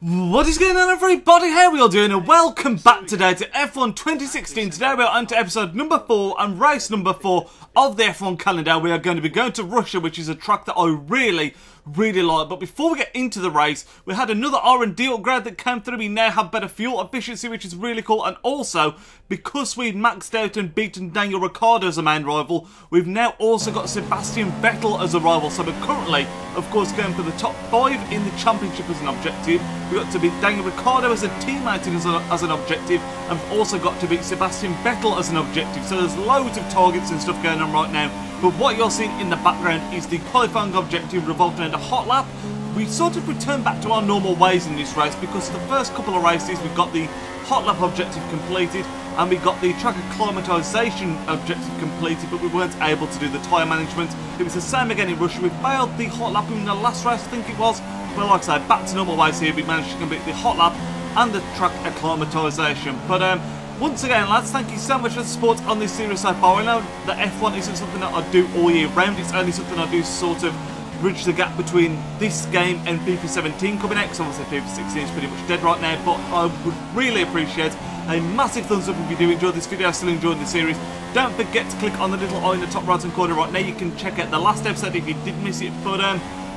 What is going on, everybody? How are we all doing? And welcome back today to F1 2016. Today we're on to episode number 4 and race number 4 of the F1 calendar. We are going to be going to Russia, which is a track that I really like. But before we get into the race, we had another R&D upgrade that came through. We now have better fuel efficiency, which is really cool. And also, because we've maxed out and beaten Daniel Ricciardo as a main rival, we've now also got Sebastian Vettel as a rival. So we're currently, of course, going for the top 5 in the championship as an objective. We've got to beat Daniel Ricciardo as a teammate as an objective, and we've also got to beat Sebastian Vettel as an objective. So there's loads of targets and stuff going on right now. But what you're seeing in the background is the qualifying objective revolving around a hot lap. We sort of return back to our normal ways in this race because the first couple of races we got the hot lap objective completed and we got the track acclimatisation objective completed, but we weren't able to do the tyre management. It was the same again in Russia. We failed the hot lap in the last race, I think it was. Well, like I say, back to normal ways here. We managed to complete the hot lap and the track acclimatisation. But once again, lads, thank you so much for the support on this series so far. I know that F1 isn't something that I do all year round. It's only something I do sort of bridge the gap between this game and FIFA 17 coming out, because obviously FIFA 16 is pretty much dead right now. But I would really appreciate a massive thumbs up if you do enjoy this video, still enjoying the series. Don't forget to click on the little eye in the top right hand corner right now. You can check out the last episode if you did miss it. But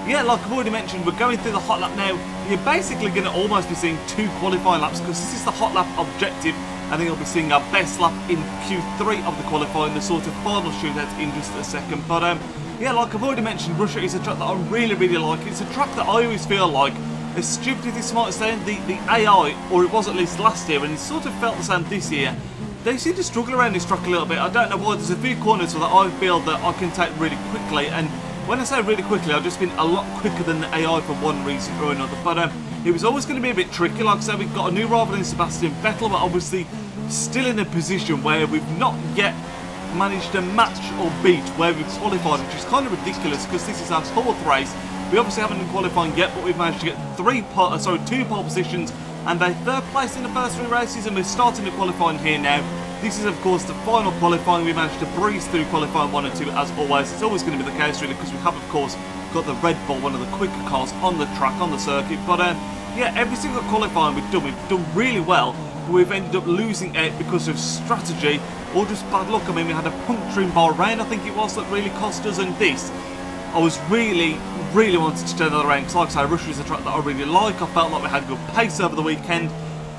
yeah, like I've already mentioned, we're going through the hot lap now. You're basically going to almost be seeing 2 qualifying laps because this is the hot lap objective. I think you'll be seeing our best lap in Q3 of the qualifying, the sort of final shootout in just a second. But yeah, like I've already mentioned, Russia is a track that I really like. It's a track that I always feel like, as stupid as this might sound, the AI, or it was at least last year, and it sort of felt the same this year, they seem to struggle around this track a little bit. I don't know why. There's a few corners that I feel that I can take really quickly, and when I say really quickly, I've just been a lot quicker than the AI for one reason or another. But it was always going to be a bit tricky. Like I said, we've got a new rival in Sebastian Vettel, but obviously still in a position where we've not yet managed to match or beat where we've qualified, which is kind of ridiculous because this is our 4th race. We obviously haven't been qualifying yet, but we've managed to get 2 pole positions and a 3rd place in the first 3 races, and we're starting the qualifying here now. This is, of course, the final qualifying. We managed to breeze through qualifying 1 and 2 as always. It's always going to be the case, really, because we have, of course, got the Red Bull, one of the quicker cars on the track, on the circuit. But yeah, every single qualifying we've done really well. But we've ended up losing out because of strategy or just bad luck. I mean, we had a puncture in Bahrain, I think it was, that really cost us. And this, I was really wanted to turn that around because, like I say, Russia is a track that I really like. I felt like we had good pace over the weekend,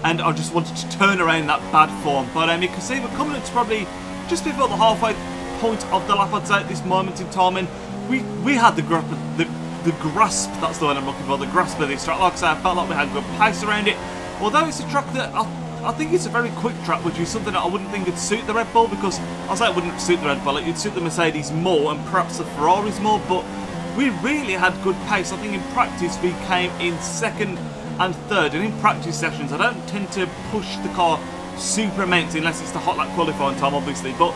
and I just wanted to turn around that bad form. But you can see we're coming up to probably just before the halfway point of the lap, I'd say, at this moment in time. And we had the grasp, that's the word I'm looking for, the grasp of this track. Like I say, I felt like we had good pace around it. Although it's a track that I think it's a very quick track, which is something that I wouldn't think would suit the Red Bull, because I say it wouldn't suit the Red Bull, it'd suit the Mercedes more and perhaps the Ferraris more. But we really had good pace. I think in practice we came in 2nd and 3rd, and in practice sessions I don't tend to push the car super immensely unless it's the hot lap qualifying time, obviously. But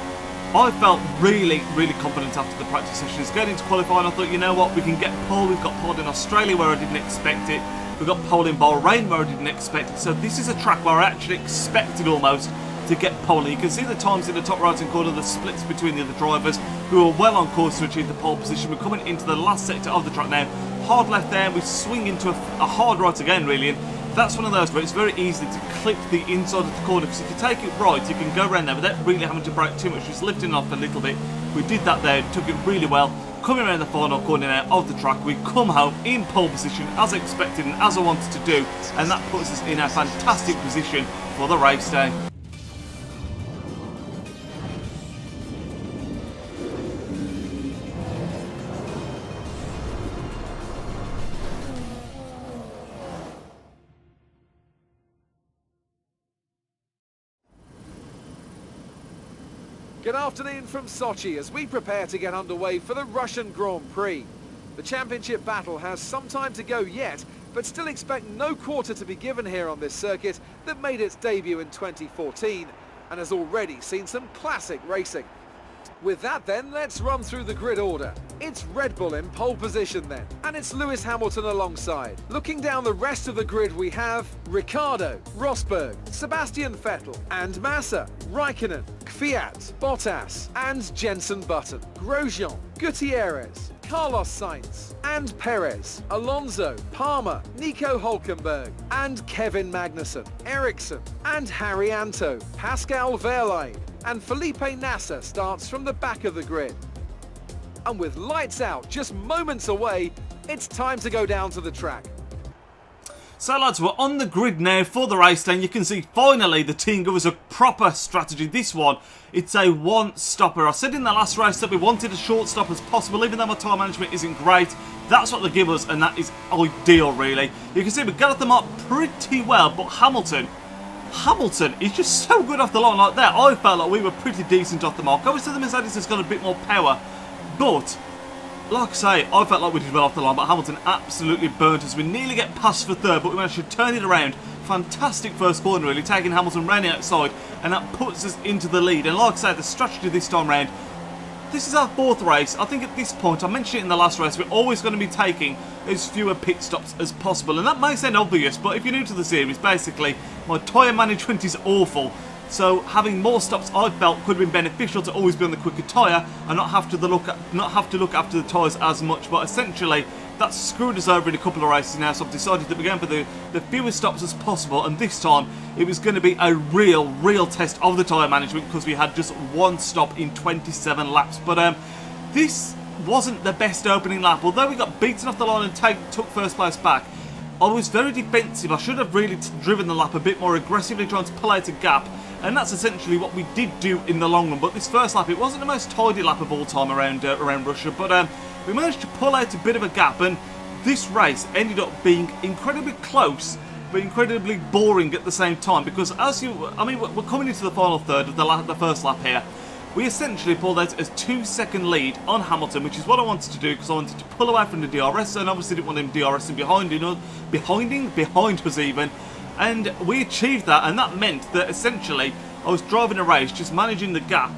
I felt really confident after the practice sessions. Going into qualifying, I thought, you know what, we can get pole. We've got pole in Australia where I didn't expect it. We've got pole in Bahrain where I didn't expect it. So this is a track where I actually expected almost to get pole. You can see the times in the top right hand corner, the splits between the other drivers who are well on course to achieve the pole position. We're coming into the last sector of the track now. Hard left there, and we swing into a hard right again, really. And that's one of those where it's very easy to clip the inside of the corner, because if you take it right, you can go around there without really having to brake too much, just lifting off a little bit. We did that there, took it really well. Coming around the final corner now of the track, we come home in pole position as expected and as I wanted to do, and that puts us in a fantastic position for the race day. Good afternoon from Sochi as we prepare to get underway for the Russian Grand Prix. The championship battle has some time to go yet, but still expect no quarter to be given here on this circuit that made its debut in 2014 and has already seen some classic racing. With that then, let's run through the grid order. It's Red Bull in pole position then, and it's Lewis Hamilton alongside. Looking down the rest of the grid, we have Ricciardo, Rosberg, Sebastian Vettel and Massa, Raikkonen, Kvyat, Bottas and Jenson Button, Grosjean, Gutierrez, Carlos Sainz, and Perez, Alonso, Palmer, Nico Hülkenberg, and Kevin Magnussen, Ericsson, and Harry Anto, Pascal Wehrlein, and Felipe Nasser starts from the back of the grid. And with lights out just moments away, it's time to go down to the track. So lads, we're on the grid now for the race day, and you can see finally the team gave us a proper strategy. This one, it's a one-stopper. I said in the last race that we wanted a short stop as possible, even though my time management isn't great. That's what they give us, and that is ideal really. You can see we got them up pretty well, but Hamilton is just so good off the line like that. I felt like we were pretty decent off the mark. Obviously the Mercedes has got a bit more power, but like I say, I felt like we did well off the line, but Hamilton absolutely burnt us. We nearly get past for third, but we managed to turn it around. Fantastic first corner really, taking Hamilton round the outside, and that puts us into the lead. And like I say, the strategy this time round, this is our fourth race. I think at this point, I mentioned it in the last race, we're always going to be taking as fewer pit stops as possible. And that may sound obvious, but if you're new to the series, basically, my tyre management is awful. So having more stops, I felt, could have been beneficial to always be on the quicker tyre and not have to look after the tyres as much. But essentially, that's screwed us over in a couple of races now. So I've decided that we're going for the fewest stops as possible. And this time, it was going to be a real test of the tyre management because we had just one stop in 27 laps. But this wasn't the best opening lap. Although we got beaten off the line and took first place back, I was very defensive. I should have really driven the lap a bit more aggressively, trying to pull out a gap. And that's essentially what we did do in the long run. But this first lap, it wasn't the most tidy lap of all time around Russia. But we managed to pull out a bit of a gap. And this race ended up being incredibly close, but incredibly boring at the same time. Because we're coming into the final third of the first lap here. We essentially pulled out a 2-second lead on Hamilton, which is what I wanted to do because I wanted to pull away from the DRS, and obviously didn't want him DRSing behind us even. And we achieved that, and that meant that essentially I was driving a race, just managing the gap,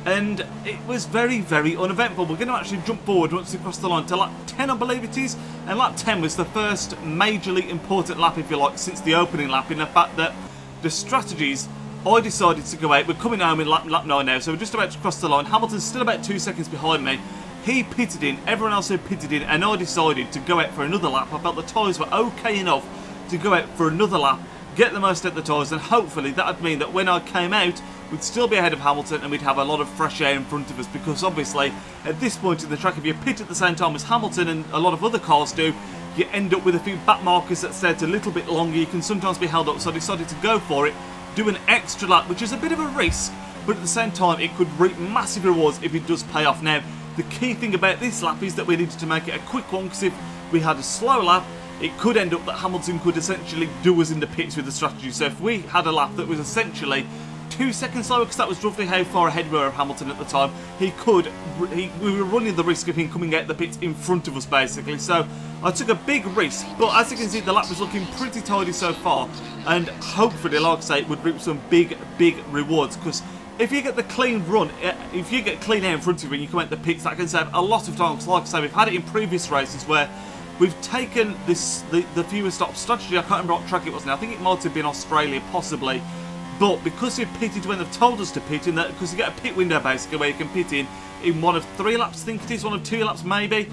and it was very uneventful. We're going to actually jump forward once we cross the line to lap 10, I believe it is, and lap 10 was the first majorly important lap, if you like, since the opening lap, in the fact that the strategies I decided to go out. We're coming home in lap 9 now, so we're just about to cross the line. Hamilton's still about 2 seconds behind me. He pitted in, everyone else had pitted in, and I decided to go out for another lap. I felt the tyres were okay enough to go out for another lap, get the most out of the tyres, and hopefully that would mean that when I came out, we'd still be ahead of Hamilton and we'd have a lot of fresh air in front of us, because obviously at this point in the track, if you pit at the same time as Hamilton and a lot of other cars do, you end up with a few back markers that stay a little bit longer. You can sometimes be held up, so I decided to go for it, do an extra lap, which is a bit of a risk, but at the same time it could reap massive rewards if it does pay off. Now, the key thing about this lap is that we needed to make it a quick one, because if we had a slow lap, it could end up that Hamilton could essentially do us in the pits with the strategy. So if we had a lap that was essentially 2 seconds slower, because that was roughly how far ahead we were of Hamilton at the time, we were running the risk of him coming out the pits in front of us, basically. So I took a big risk, but as you can see, the lap was looking pretty tidy so far, and hopefully, like I say, it would reap some big rewards, because if you get the clean run, if you get clean air in front of you and you come out the pits, that can save a lot of time. Because like I say, we've had it in previous races where we've taken the fewer stop strategy. I can't remember what track it was now. I think it might have been Australia, possibly. But because we've pitted when they've told us to pit in, that because you get a pit window basically where you can pit in one of 3 laps, I think it is, one of 2 laps maybe.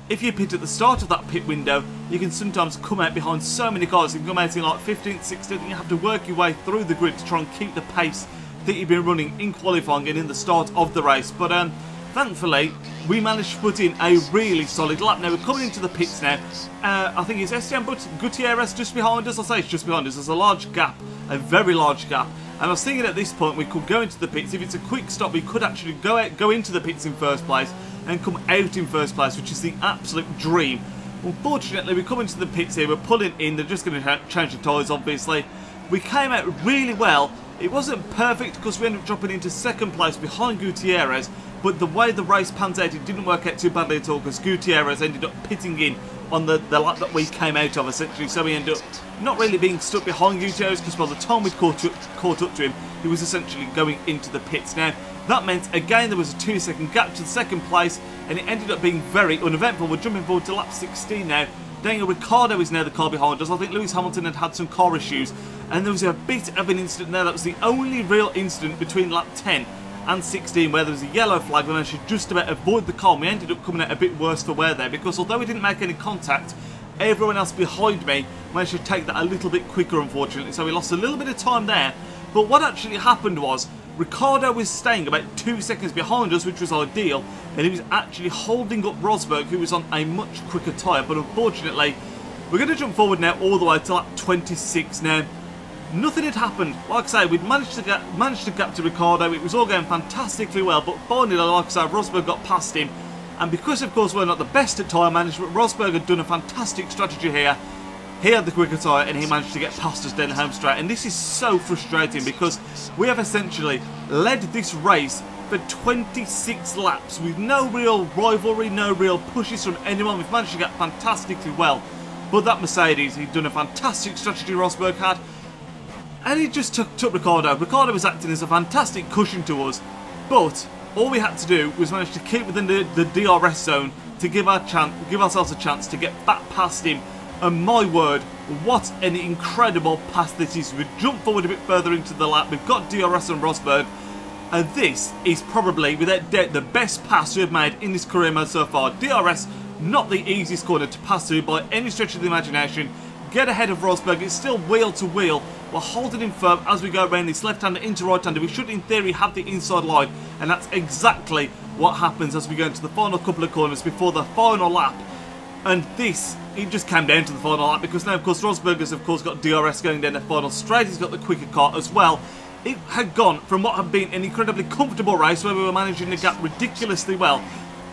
If you pit at the start of that pit window, you can sometimes come out behind so many cars. You can come out in like 15th, 16th, and you have to work your way through the grid to try and keep the pace that you've been running in qualifying and in the start of the race. But thankfully, we managed to put in a really solid lap. Now, we're coming into the pits now. I think it's Esteban Gutierrez just behind us. I'll say it's just behind us. There's a large gap, a very large gap. And I was thinking at this point we could go into the pits. If it's a quick stop, we could actually go into the pits in first place and come out in first place, which is the absolute dream. Unfortunately, we come into the pits here, we're pulling in, they're just going to change the tyres, obviously. We came out really well. It wasn't perfect because we ended up dropping into second place behind Gutierrez, but the way the race pans out, it didn't work out too badly at all, because Gutierrez ended up pitting in on the lap that we came out of, essentially. So we ended up not really being stuck behind Gutierrez, because by the time we caught up to him, he was essentially going into the pits. Now, that meant, again, there was a 2-second gap to the second place, and it ended up being very uneventful. We're jumping forward to lap 16 now. Daniel Ricciardo is now the car behind us. I think Lewis Hamilton had some car issues, and there was a bit of an incident there. That was the only real incident between lap 10 and 16 where there was a yellow flag. We managed to just about avoid the car. We ended up coming out a bit worse for wear there because although we didn't make any contact, everyone else behind me managed to take that a little bit quicker, unfortunately. So we lost a little bit of time there. But what actually happened was Ricciardo was staying about 2 seconds behind us, which was ideal, and he was actually holding up Rosberg, who was on a much quicker tyre. But unfortunately, we're going to jump forward now all the way to lap 26 now. Nothing had happened. Like I say, we'd managed to gap to Ricciardo. It was all going fantastically well, but finally, like I say, Rosberg got past him. And because, of course, we're not the best at tyre management, Rosberg had done a fantastic strategy here. He had the quicker tyre and he managed to get past us down the home straight. And this is so frustrating because we have essentially led this race for 26 laps with no real rivalry, no real pushes from anyone. We've managed to get fantastically well. But that Mercedes, he'd done a fantastic strategy, Rosberg had. And he just took Ricciardo. Ricciardo was acting as a fantastic cushion to us. But all we had to do was manage to keep within the DRS zone to give ourselves a chance to get back past him. And my word, what an incredible pass this is. We jump forward a bit further into the lap. We've got DRS on Rosberg. And this is probably, without doubt, the best pass we've made in this career mode so far. DRS, not the easiest corner to pass through by any stretch of the imagination. Get ahead of Rosberg. It's still wheel to wheel. We're holding him firm as we go around this left-hander into right-hander. We should, in theory, have the inside line. And that's exactly what happens as we go into the final couple of corners before the final lap. And this, it just came down to the final lap because now, of course, Rosberg has, of course, got DRS going down the final straight. He's got the quicker car as well. It had gone from what had been an incredibly comfortable race where we were managing the gap ridiculously well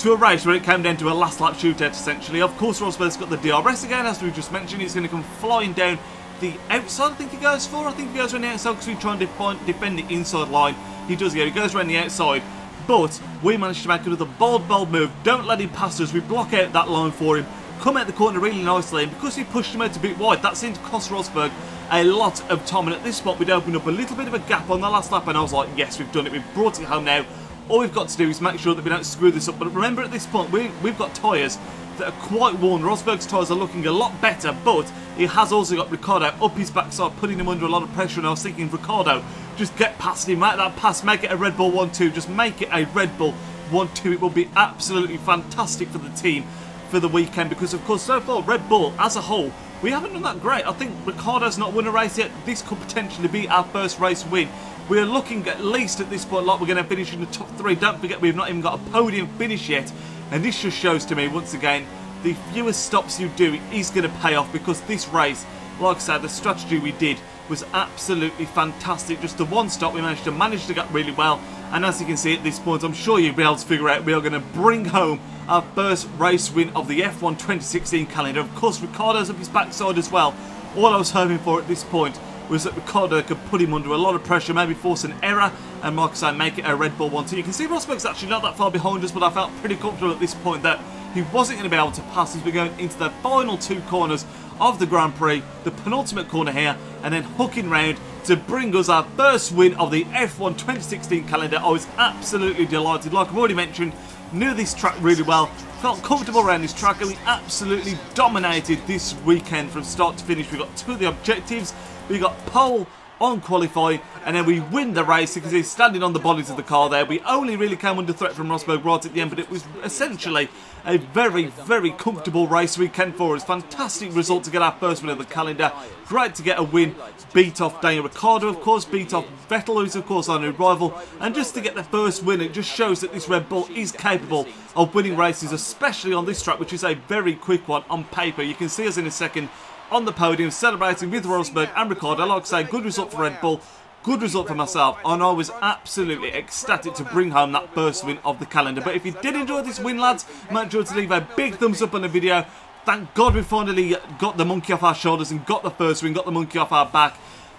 to a race where it came down to a last lap shootout, essentially. Of course, Rosberg's got the DRS again, as we just mentioned. He's going to come flying down the outside, I think he goes for. I think he goes around the outside because we try and defend the inside line. He does, yeah, he goes around the outside. But we managed to make another bold move. Don't let him pass us. We block out that line for him. Come out the corner really nicely, and because he pushed him out a bit wide, that seemed to cost Rosberg a lot of time. And at this spot, we'd opened up a little bit of a gap on the last lap, and I was like, yes, we've done it. We've brought it home now. All we've got to do is make sure that we don't screw this up. But remember, at this point, we've got tyres that are quite worn. Rosberg's tyres are looking a lot better, but he has also got Ricciardo up his backside, putting him under a lot of pressure. And I was thinking, Ricciardo, just get past him, make that pass, make it a Red Bull 1-2. Just make it a Red Bull 1-2. It will be absolutely fantastic for the team for the weekend because, of course, so far, Red Bull as a whole, we haven't done that great. I think Ricciardo's not won a race yet. This could potentially be our first race win. We are looking at least at this point like we're going to finish in the top 3. Don't forget, we've not even got a podium finish yet. And this just shows to me, once again, the fewer stops you do is going to pay off because this race, like I said, the strategy we did was absolutely fantastic. Just the one stop, we managed to get really well. And as you can see at this point, I'm sure you'll be able to figure out we are going to bring home our first race win of the F1 2016 calendar. Of course, Ricciardo's up his backside as well. All I was hoping for at this point was that Ricciardo could put him under a lot of pressure, maybe force an error, and like I say, make it a Red Bull 1-2. You can see Rosberg's actually not that far behind us, but I felt pretty comfortable at this point that he wasn't going to be able to pass as we're going into the final 2 corners of the Grand Prix, the penultimate corner here, and then hooking round to bring us our first win of the F1 2016 calendar. I was absolutely delighted. Like I've already mentioned, knew this track really well, felt comfortable around this track, and we absolutely dominated this weekend from start to finish. We got 2 of the objectives. We got pole on qualifying, and then we win the race because he's standing on the bodies of the car there. We only really came under threat from Rosberg right at the end, but it was essentially a very comfortable race weekend for us. Fantastic result to get our first win of the calendar. Great to get a win, beat off Daniel Ricciardo, of course, beat off Vettel, who's of course our new rival, and just to get the first win, it just shows that this Red Bull is capable of winning races, especially on this track, which is a very quick one on paper. You can see us in a second on the podium celebrating with Rosberg and Ricciardo. Like I say, good result for Red Bull, good result for myself, and I was absolutely ecstatic to bring home that first win of the calendar. But if you did enjoy this win, lads, make sure to leave a big thumbs up on the video. Thank God we finally got the monkey off our shoulders and got the first win, got the monkey off our back.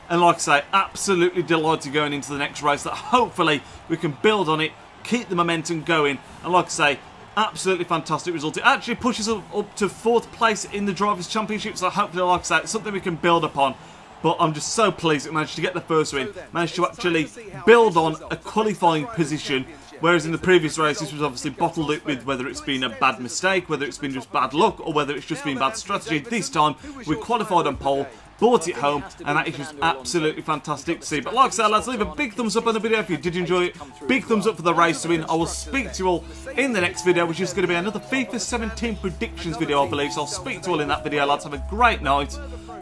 And like I say, absolutely delighted going into the next race that hopefully we can build on it, keep the momentum going, and like I say, absolutely fantastic result. It actually pushes us up to 4th place in the Drivers' Championship, so hopefully, like I say, it's something we can build upon. But I'm just so pleased that we managed to get the first win, managed to actually build on a qualifying position, whereas in the previous race this was obviously bottled up with whether it's been a bad mistake, whether it's been just bad luck, or whether it's just been bad strategy. This time we qualified on pole, brought it home, and that is just absolutely fantastic to see. But like I said, lads, leave a big thumbs up on the video if you did enjoy it. Big thumbs up for the race to win. I will speak to you all in the next video, which is going to be another FIFA 17 predictions video, I believe. So I'll speak to you all in that video, lads. Have a great night.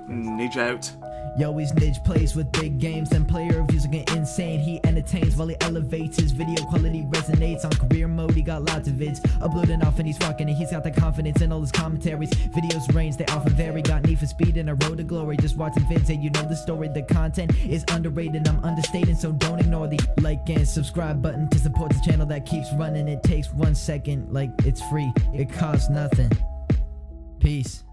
Nidge out. Yo, he's Nidge, plays with big games and player reviews are getting insane. He entertains while he elevates, his video quality resonates. On career mode, he got lots of vids uploading off and he's rocking it. He's got the confidence in all his commentaries. Videos range, they often vary. Got need for speed and a road to glory. Just watching vids and you know the story. The content is underrated, I'm understating, so don't ignore the like and subscribe button to support the channel that keeps running. It takes 1 second, like it's free, it costs nothing. Peace.